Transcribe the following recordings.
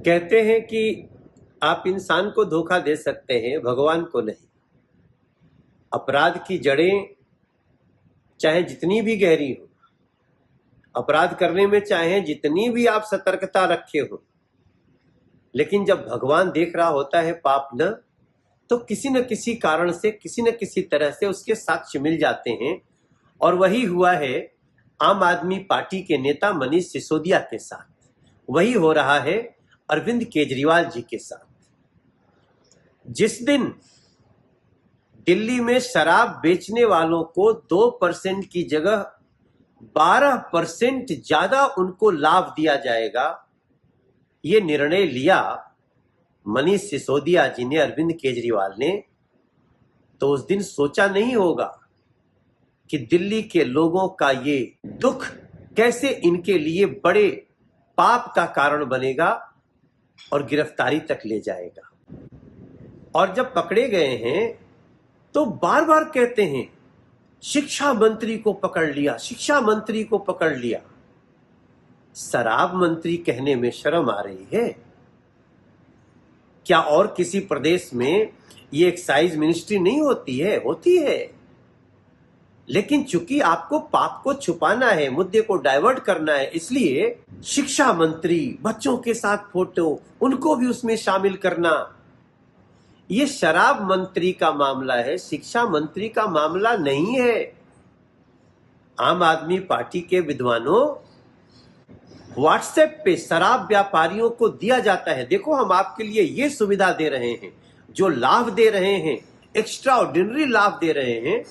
कहते हैं कि आप इंसान को धोखा दे सकते हैं, भगवान को नहीं। अपराध की जड़ें चाहे जितनी भी गहरी हो, अपराध करने में चाहे जितनी भी आप सतर्कता रखे हो, लेकिन जब भगवान देख रहा होता है पाप न, तो किसी न किसी कारण से, किसी न किसी तरह से उसके साक्ष्य मिल जाते हैं। और वही हुआ है आम आदमी पार्टी के नेता मनीष सिसोदिया के साथ, वही हो रहा है अरविंद केजरीवाल जी के साथ। जिस दिन दिल्ली में शराब बेचने वालों को 2% की जगह 12% ज्यादा उनको लाभ दिया जाएगा, ये निर्णय लिया मनीष सिसोदिया जी ने, अरविंद केजरीवाल ने, तो उस दिन सोचा नहीं होगा कि दिल्ली के लोगों का ये दुख कैसे इनके लिए बड़े पाप का कारण बनेगा और गिरफ्तारी तक ले जाएगा। और जब पकड़े गए हैं तो बार बार कहते हैं शिक्षा मंत्री को पकड़ लिया, शिक्षा मंत्री को पकड़ लिया। शराब मंत्री कहने में शर्म आ रही है क्या? और किसी प्रदेश में ये एक्साइज मिनिस्ट्री नहीं होती है? होती है, लेकिन चूंकि आपको पाप को छुपाना है, मुद्दे को डाइवर्ट करना है, इसलिए शिक्षा मंत्री, बच्चों के साथ फोटो, उनको भी उसमें शामिल करना। ये शराब मंत्री का मामला है, शिक्षा मंत्री का मामला नहीं है। आम आदमी पार्टी के विद्वानों, व्हाट्सएप पे शराब व्यापारियों को दिया जाता है, देखो हम आपके लिए ये सुविधा दे रहे हैं, जो लाभ दे रहे हैं, एक्स्ट्रा ऑर्डिनरी लाभ दे रहे हैं,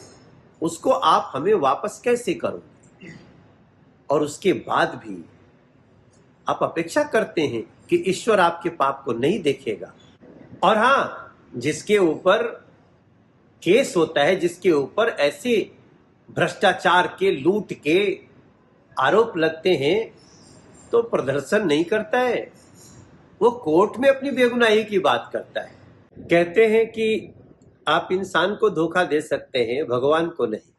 उसको आप हमें वापस कैसे करोगे? और उसके बाद भी आप अपेक्षा करते हैं कि ईश्वर आपके पाप को नहीं देखेगा। और हां, जिसके ऊपर केस होता है, जिसके ऊपर ऐसे भ्रष्टाचार के, लूट के आरोप लगते हैं, तो प्रदर्शन नहीं करता है, वो कोर्ट में अपनी बेगुनाही की बात करता है। कहते हैं कि आप इंसान को धोखा दे सकते हैं, भगवान को नहीं।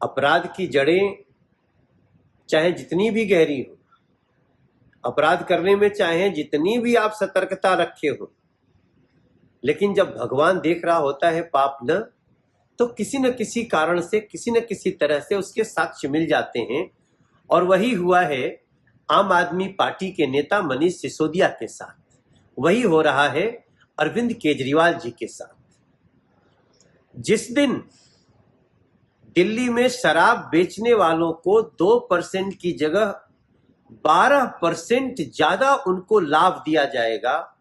अपराध की जड़ें चाहे जितनी भी गहरी हो, अपराध करने में चाहे जितनी भी आप सतर्कता रखे हो, लेकिन जब भगवान देख रहा होता है पाप न, तो किसी न किसी कारण से, किसी न किसी तरह से उसके साक्ष्य मिल जाते हैं। और वही हुआ है आम आदमी पार्टी के नेता मनीष सिसोदिया के साथ, वही हो रहा है अरविंद केजरीवाल जी के साथ। जिस दिन दिल्ली में शराब बेचने वालों को 2% की जगह 12% ज्यादा उनको लाभ दिया जाएगा,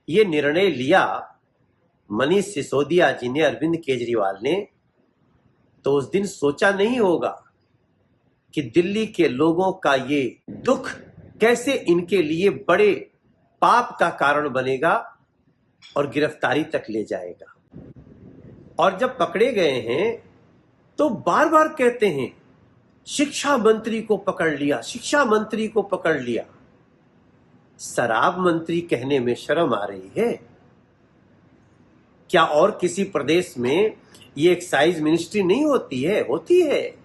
ये निर्णय लिया मनीष सिसोदिया जी ने, अरविंद केजरीवाल ने, तो उस दिन सोचा नहीं होगा कि दिल्ली के लोगों का ये दुख कैसे इनके लिए बड़े पाप का कारण बनेगा और गिरफ्तारी तक ले जाएगा। और जब पकड़े गए हैं तो बार बार कहते हैं शिक्षा मंत्री को पकड़ लिया, शिक्षा मंत्री को पकड़ लिया। शराब मंत्री कहने में शर्म आ रही है क्या? और किसी प्रदेश में ये एक्साइज मिनिस्ट्री नहीं होती है? होती है,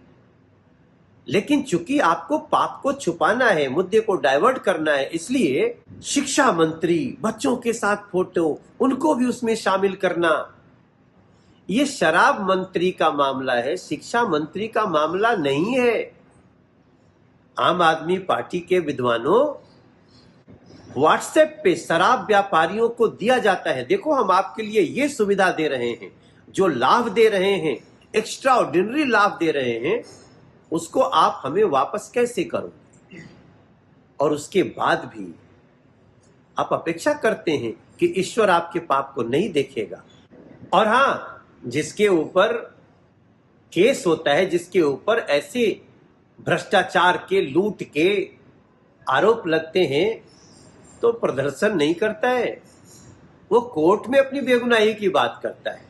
लेकिन चूंकि आपको पाप को छुपाना है, मुद्दे को डाइवर्ट करना है, इसलिए शिक्षा मंत्री, बच्चों के साथ फोटो, उनको भी उसमें शामिल करना। ये शराब मंत्री का मामला है, शिक्षा मंत्री का मामला नहीं है। आम आदमी पार्टी के विद्वानों, व्हाट्सएप पे शराब व्यापारियों को दिया जाता है, देखो हम आपके लिए ये सुविधा दे रहे हैं, जो लाभ दे रहे हैं, एक्स्ट्रा ऑर्डिनरी लाभ दे रहे हैं, उसको आप हमें वापस कैसे करोगे? और उसके बाद भी आप अपेक्षा करते हैं कि ईश्वर आपके पाप को नहीं देखेगा। और हां, जिसके ऊपर केस होता है, जिसके ऊपर ऐसे भ्रष्टाचार के, लूट के आरोप लगते हैं, तो प्रदर्शन नहीं करता है, वो कोर्ट में अपनी बेगुनाही की बात करता है।